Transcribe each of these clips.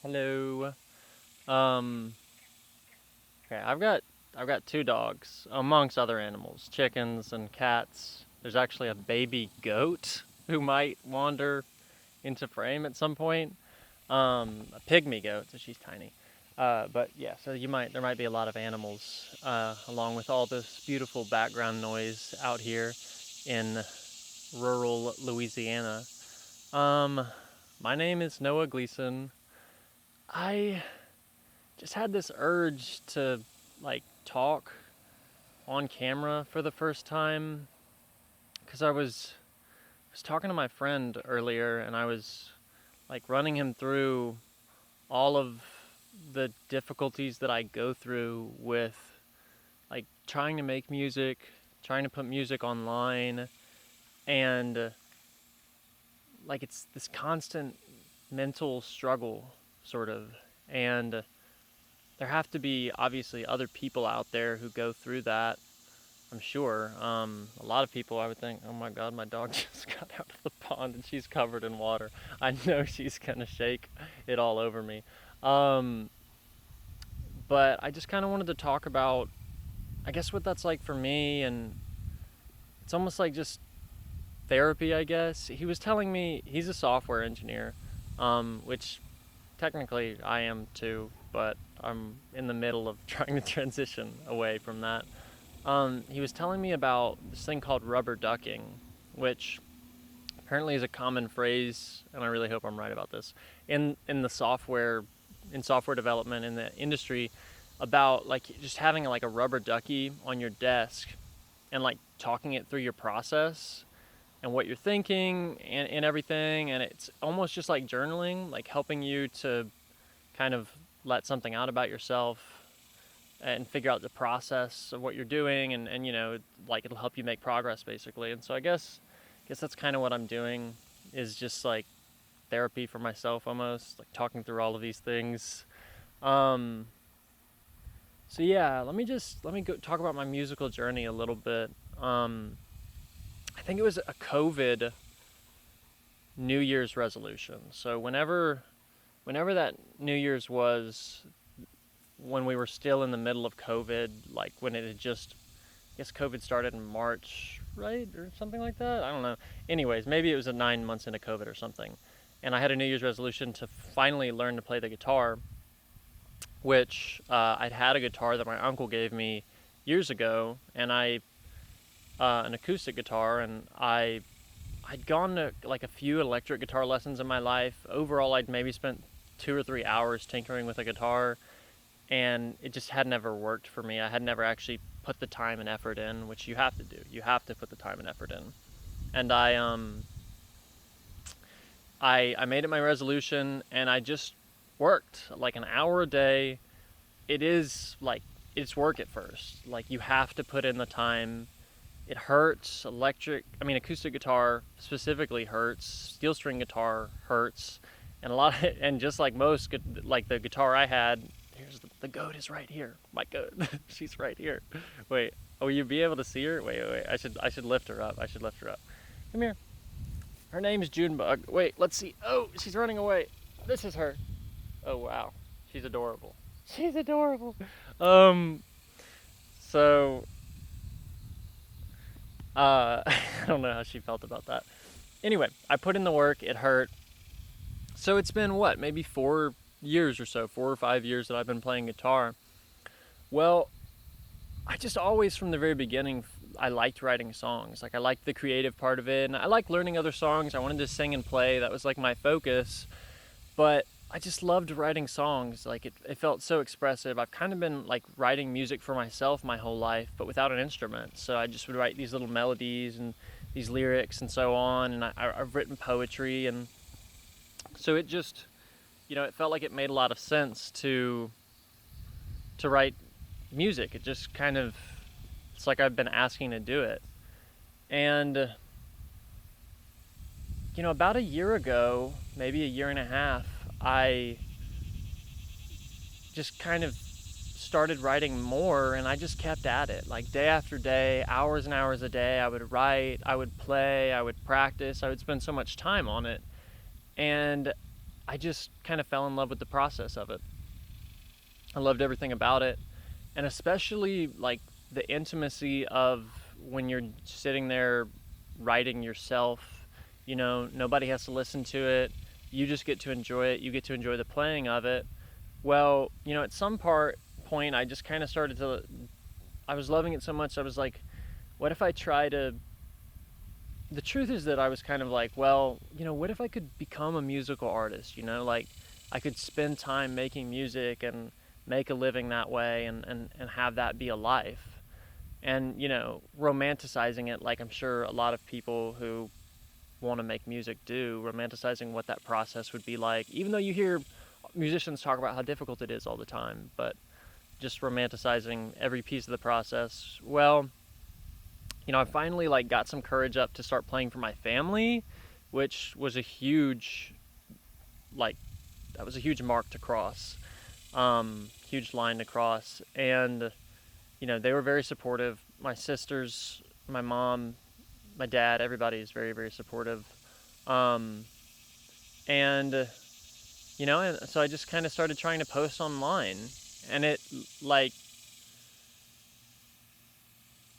Hello. Um, okay, I've got two dogs, amongst other animals, chickens and cats. There's actually a baby goat who might wander into frame at some point. A pygmy goat, so she's tiny. But yeah, so there might be a lot of animals, along with all this beautiful background noise out here in rural Louisiana. Um, my name is Noah Gleason. I just had this urge to like talk on camera for the first time because I was talking to my friend earlier and I was like running him through all of the difficulties that I go through with like trying to make music, trying to put music online, and like it's this constant mental struggle sort of. And there have to be obviously other people out there who go through that. I'm sure. A lot of people, I would think, oh my God, my dog just got out of the pond and she's covered in water. I know she's gonna shake it all over me. Um, but I just kind of wanted to talk about, I guess, what that's like for me, and it's almost like just therapy, I guess. He was telling me he's a software engineer, which technically I am too, but I'm in the middle of trying to transition away from that. He was telling me about this thing called rubber ducking, which apparently is a common phrase, and I really hope I'm right about this, in the software, in software development in the industry, about like just having like a rubber ducky on your desk and like talking it through your process and what you're thinking and everything, and it's almost just like journaling, like helping you to kind of let something out about yourself and figure out the process of what you're doing, and like it'll help you make progress basically. And so I guess that's kind of what I'm doing, is just like therapy for myself, almost like talking through all of these things. um so yeah, let me go talk about my musical journey a little bit. I think it was a COVID New Year's resolution. So whenever that New Year's was, when we were still in the middle of COVID, like when it had just, I guess COVID started in March, right? Or something like that. I don't know. Anyways, maybe it was 9 months into COVID or something. And I had a New Year's resolution to finally learn to play the guitar, which I'd had a guitar that my uncle gave me years ago, and an acoustic guitar, and I'd gone to like a few electric guitar lessons in my life. Overall, I'd maybe spent 2 or 3 hours tinkering with a guitar, and it just had never worked for me. I had never actually put the time and effort in, which you have to do. You have to put the time and effort in. And I made it my resolution, and I just worked like an hour a day. It is like, it's work at first. Like you have to put in the time. It hurts. Acoustic guitar specifically hurts. Steel string guitar hurts, and and just like most, like the guitar I had, here's the goat is right here. My goat, she's right here. Wait, will you be able to see her? Wait. I should lift her up. I should lift her up. Come here. Her name's Junebug. Wait, let's see. Oh, she's running away. This is her. Oh wow, she's adorable. She's adorable. Um. So I don't know how she felt about that. Anyway, I put in the work. It hurt. So it's been what, maybe 4 years or so, 4 or 5 years that I've been playing guitar. Well, I just always, from the very beginning, I liked writing songs. Like I liked the creative part of it, and I liked learning other songs. I wanted to sing and play. That was like my focus. But I just loved writing songs. Like it felt so expressive. I've kind of been like writing music for myself my whole life, but without an instrument. So I just would write these little melodies and these lyrics and so on. And I've written poetry, and so it just, it felt like it made a lot of sense to write music. It just kind of, it's like I've been asking to do it. And about a year ago, maybe a year and a half, I just kind of started writing more, and I just kept at it. Like day after day, hours and hours a day, I would write, I would play, I would practice, I would spend so much time on it. And I just kind of fell in love with the process of it. I loved everything about it, and especially like the intimacy of when you're sitting there writing yourself. You know, nobody has to listen to it. You just get to enjoy it. You get to enjoy the playing of it. Well, you know, at some point, I just kind of started to. I was loving it so much. I was like, what if I try to? The truth is that I was kind of like, well, you know, what if I could become a musical artist? You know, like I could spend time making music and make a living that way, and have that be a life. And, you know, romanticizing it, like I'm sure a lot of people who want to make music do, romanticizing what that process would be like, even though you hear musicians talk about how difficult it is all the time, but just romanticizing every piece of the process. Well, you know, I finally like got some courage up to start playing for my family, which was a huge, like, that was a huge mark to cross, huge line to cross. And, you know, they were very supportive. My sisters, my mom, my dad, everybody is very, very supportive. Um, and, you know, and so I just kind of started trying to post online. And it, like,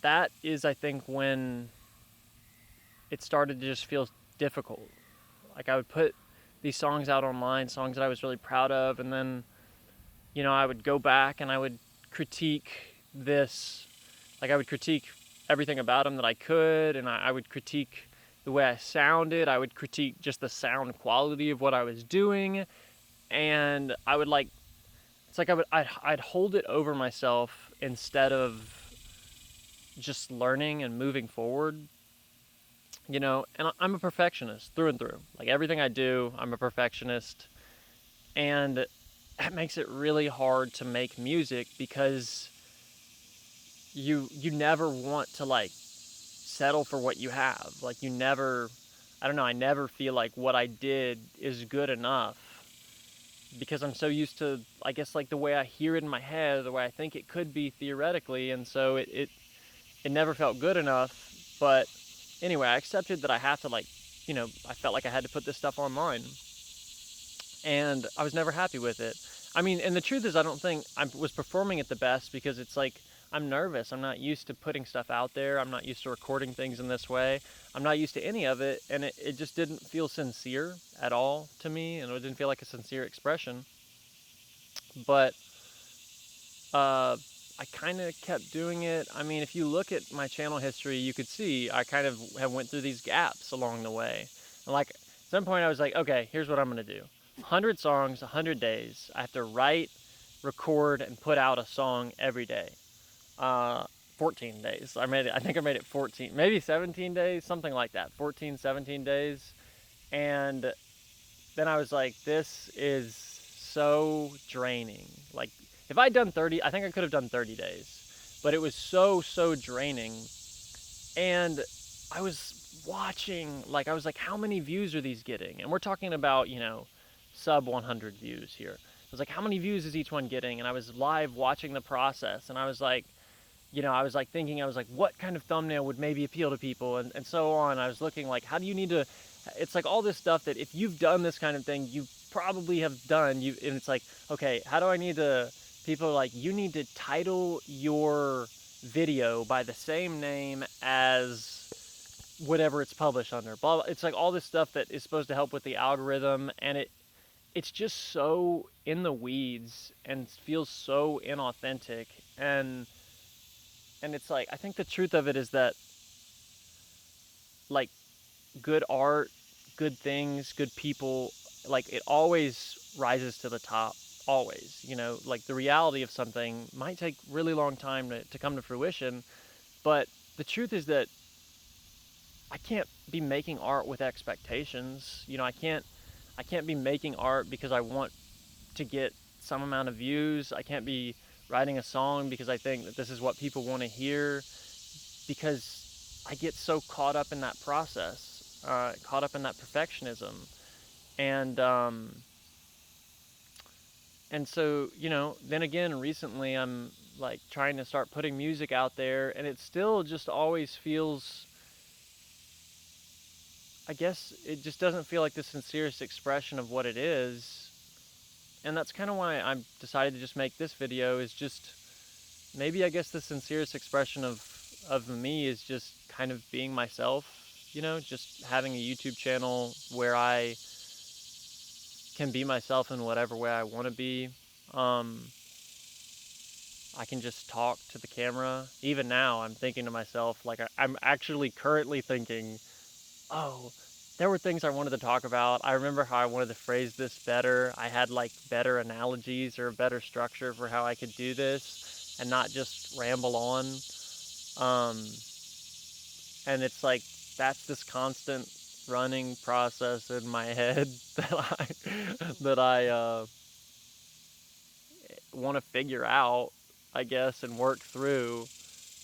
that is, I think, when it started to just feel difficult. Like, I would put these songs out online, songs that I was really proud of, and then, you know, I would go back and I would critique this. Like, I would critique everything about them that I could, and I would critique the way I sounded. I would critique just the sound quality of what I was doing, and I would like, it's like I'd hold it over myself instead of just learning and moving forward, you know. And I'm a perfectionist through and through. Like, everything I do, I'm a perfectionist, and that makes it really hard to make music because you never want to like settle for what you have. Like, you never, I don't know, I never feel like what I did is good enough because I'm so used to, I guess, like the way I hear it in my head, the way I think it could be theoretically, and so it never felt good enough. But anyway, I accepted that I have to, like, you know, I felt like I had to put this stuff online, and I was never happy with it. I mean, and the truth is, I don't think I was performing it the best because it's like, I'm nervous. I'm not used to putting stuff out there. I'm not used to recording things in this way. I'm not used to any of it, and it just didn't feel sincere at all to me, and it didn't feel like a sincere expression. But I kind of kept doing it. I mean, if you look at my channel history, you could see I kind of have went through these gaps along the way. And like, at some point I was like, okay, here's what I'm going to do. 100 songs, 100 days. I have to write, record, and put out a song every day. 14 days. I think I made it 14, maybe 17 days, something like that. 14, 17 days. And then I was like, this is so draining. Like, if I'd done 30, I think I could have done 30 days. But it was so draining. And I was watching, like, I was like, how many views are these getting? And we're talking about, you know, sub 100 views here. I was like, how many views is each one getting? And I was live watching the process, and I was like, you know, I was like thinking, I was like, what kind of thumbnail would maybe appeal to people, and so on. I was looking like, how do you need to, it's like all this stuff that if you've done this kind of thing, you probably have done, and it's like, okay, how do I need to, people are like, you need to title your video by the same name as whatever it's published under, blah, blah. It's like all this stuff that is supposed to help with the algorithm, and it's just so in the weeds and feels so inauthentic. And it's like, I think the truth of it is that, like, good art, good things, good people, like, it always rises to the top, always. You know, like, the reality of something might take really long time to come to fruition, but the truth is that I can't be making art with expectations. You know, I can't be making art because I want to get some amount of views. I can't be writing a song because I think that this is what people want to hear, because I get so caught up in that process, caught up in that perfectionism. And so, you know, then again, recently I'm like trying to start putting music out there, and it still just always feels, I guess it just doesn't feel like the sincerest expression of what it is. And that's kind of why I decided to just make this video, is just maybe I guess the sincerest expression of me is just kind of being myself, you know, just having a YouTube channel where I can be myself in whatever way I want to be. I can just talk to the camera. Even now, I'm thinking to myself, like, I'm actually currently thinking, oh, there were things I wanted to talk about. I remember how I wanted to phrase this better. I had like better analogies or a better structure for how I could do this and not just ramble on. Um, and it's like, that's this constant running process in my head that I want to figure out, I guess, and work through.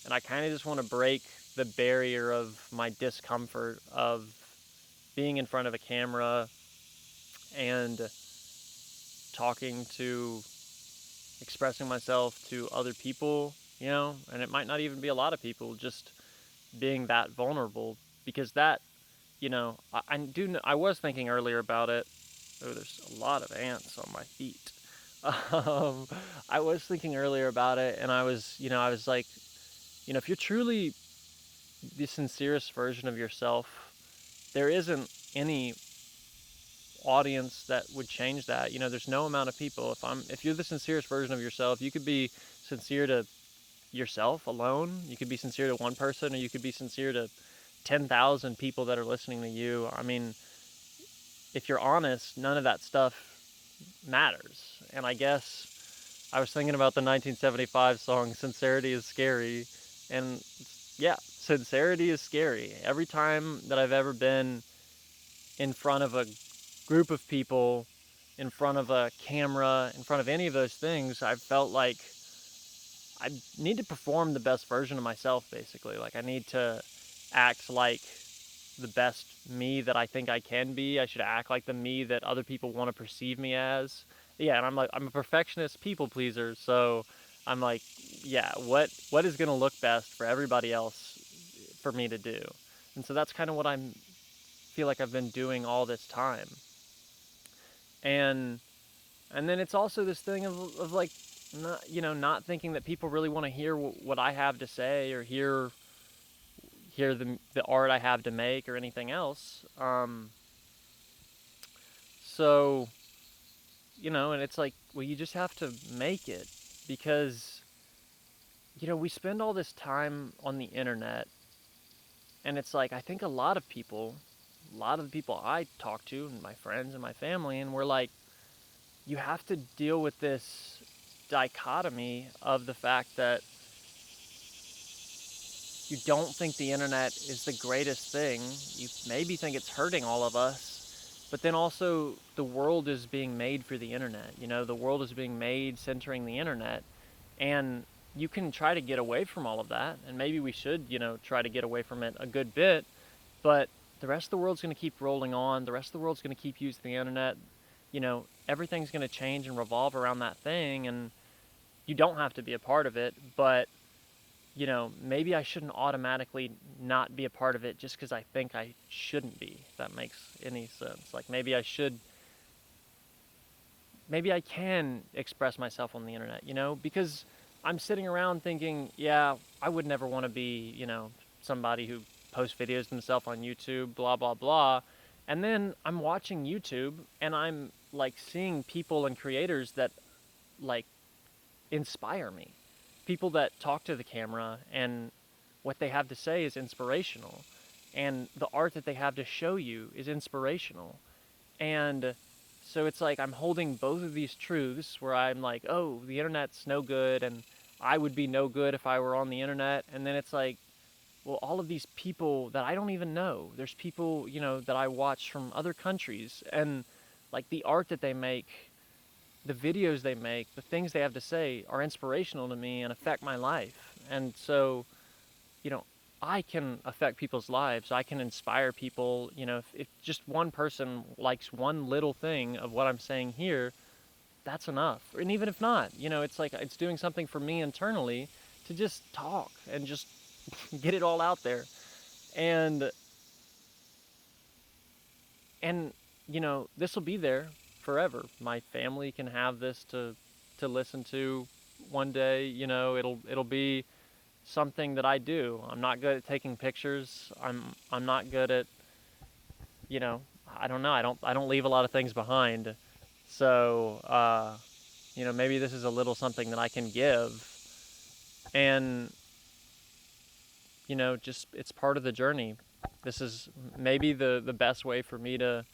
And I kind of just want to break the barrier of my discomfort of being in front of a camera and talking to, expressing myself to other people, you know, and it might not even be a lot of people, just being that vulnerable, because that, you know, I was thinking earlier about it. Oh, there's a lot of ants on my feet. Um, I was thinking earlier about it, and I was like, you know, if you're truly the sincerest version of yourself, there isn't any audience that would change that. You know, there's no amount of people. If you're the sincerest version of yourself, you could be sincere to yourself alone. You could be sincere to one person, or you could be sincere to 10,000 people that are listening to you. I mean, if you're honest, none of that stuff matters. And I guess I was thinking about the 1975 song "Sincerity is Scary," and yeah, sincerity is scary. Every time that I've ever been in front of a group of people, in front of a camera, in front of any of those things, I've felt like I need to perform the best version of myself, basically. Like, I need to act like the best me that I think I can be. I should act like the me that other people want to perceive me as. Yeah, and I'm a perfectionist people pleaser, so I'm like, yeah, what is going to look best for everybody else for me to do? And so that's kind of what I feel like I've been doing all this time. And then it's also this thing of like, not, you know, not thinking that people really want to hear what I have to say, or hear the art I have to make, or anything else. So, you know, and it's like, well, you just have to make it, because, you know, we spend all this time on the internet, and it's like, I think a lot of the people I talk to, and my friends and my family, and we're like, you have to deal with this dichotomy of the fact that you don't think the internet is the greatest thing. You maybe think it's hurting all of us, but then also the world is being made for the internet. You know, the world is being made centering the internet, and you can try to get away from all of that, and maybe we should, you know, try to get away from it a good bit, but the rest of the world's going to keep rolling on. The rest of the world's going to keep using the internet. You know, everything's going to change and revolve around that thing, and you don't have to be a part of it, but, you know, maybe I shouldn't automatically not be a part of it just because I think I shouldn't be, if that makes any sense. Like, maybe I can express myself on the internet, you know, because I'm sitting around thinking, yeah, I would never want to be, you know, somebody who posts videos themselves on YouTube, blah, blah, blah. And then I'm watching YouTube, and I'm like seeing people and creators that like inspire me. People that talk to the camera, and what they have to say is inspirational. And the art that they have to show you is inspirational. And so it's like I'm holding both of these truths where I'm like, oh, the internet's no good, and I would be no good if I were on the internet. And then it's like, well, all of these people that I don't even know, there's people, you know, that I watch from other countries, and like the art that they make, the videos they make, the things they have to say are inspirational to me and affect my life. And so, you know, I can affect people's lives. I can inspire people. You know, if just one person likes one little thing of what I'm saying here, that's enough. And even if not, you know, it's like it's doing something for me internally to just talk and just get it all out there. And And this will be there forever. My family can have this to listen to one day. It'll be something that I do. I'm not good at taking pictures. I'm not good at, you know, I don't know. I don't leave a lot of things behind. So, maybe this is a little something that I can give, and just it's part of the journey. This is maybe the best way for me to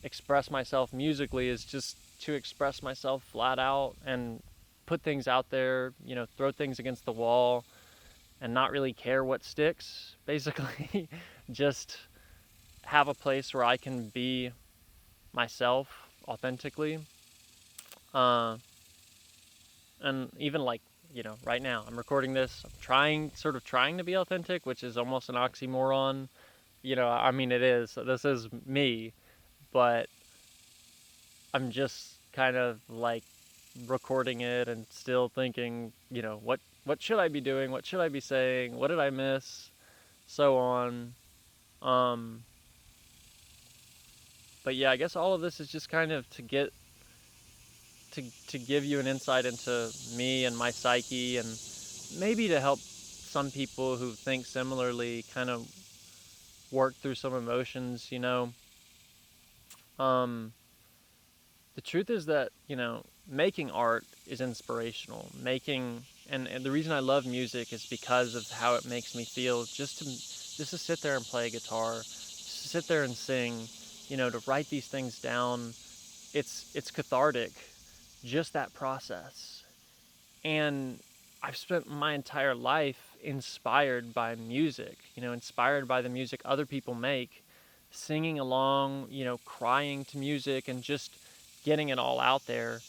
express myself musically, is just to express myself flat out and put things out there, throw things against the wall and not really care what sticks, basically. Just have a place where I can be myself authentically. Uh, and even like, right now I'm recording this, I'm sort of trying to be authentic, which is almost an oxymoron. I mean, it is. This is me, but I'm just kind of like recording it and still thinking, what should I be doing? What should I be saying? What did I miss? So on. Um, but yeah, I guess all of this is just kind of to give you an insight into me and my psyche, and maybe to help some people who think similarly kind of work through some emotions. Um, the truth is that, making art is inspirational. And the reason I love music is because of how it makes me feel. Just to sit there and play guitar, just to sit there and sing, to write these things down. It's cathartic, just that process. And I've spent my entire life inspired by music, inspired by the music other people make, singing along, crying to music and just getting it all out there.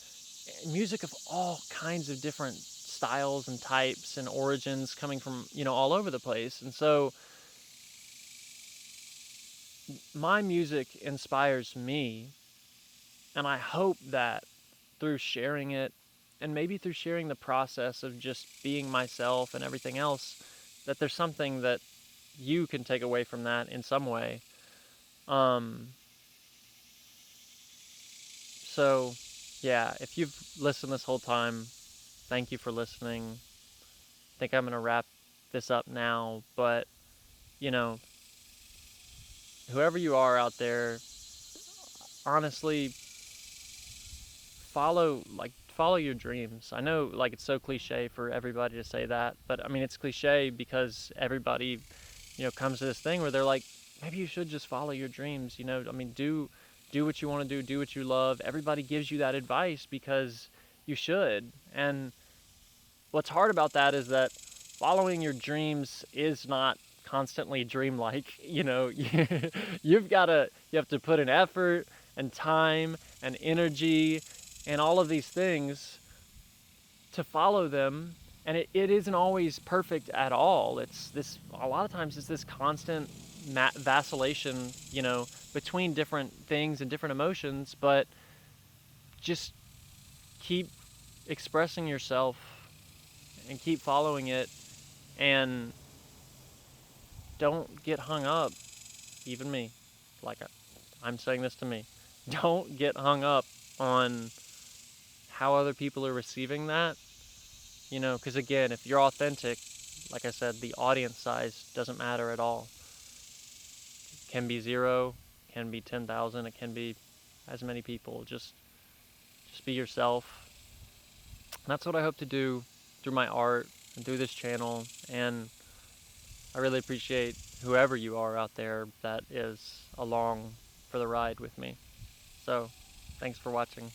Music of all kinds of different styles and types and origins, coming from, all over the place. And so my music inspires me, and I hope that through sharing it, and maybe through sharing the process of just being myself and everything else, that there's something that you can take away from that in some way. Um, so, yeah, if you've listened this whole time, thank you for listening. I think I'm going to wrap this up now, but, you know, whoever you are out there, honestly, follow your dreams. I know, like, it's so cliche for everybody to say that, but I mean, it's cliche because everybody, comes to this thing where they're like, maybe you should just follow your dreams. I mean, do what you want to do what you love. Everybody gives you that advice because you should. And what's hard about that is that following your dreams is not constantly dreamlike. You have to put in effort and time and energy and all of these things to follow them, and it isn't always perfect at all. It's this A lot of times it's this constant vacillation, between different things and different emotions, but just keep expressing yourself and keep following it, and don't get hung up. Even me, like I'm saying this to me, don't get hung up on how other people are receiving that. Because again, if you're authentic, like I said, the audience size doesn't matter at all. It can be 0, can be 10,000, it can be as many people. Just be yourself. And that's what I hope to do through my art and through this channel. And I really appreciate whoever you are out there that is along for the ride with me. So, thanks for watching.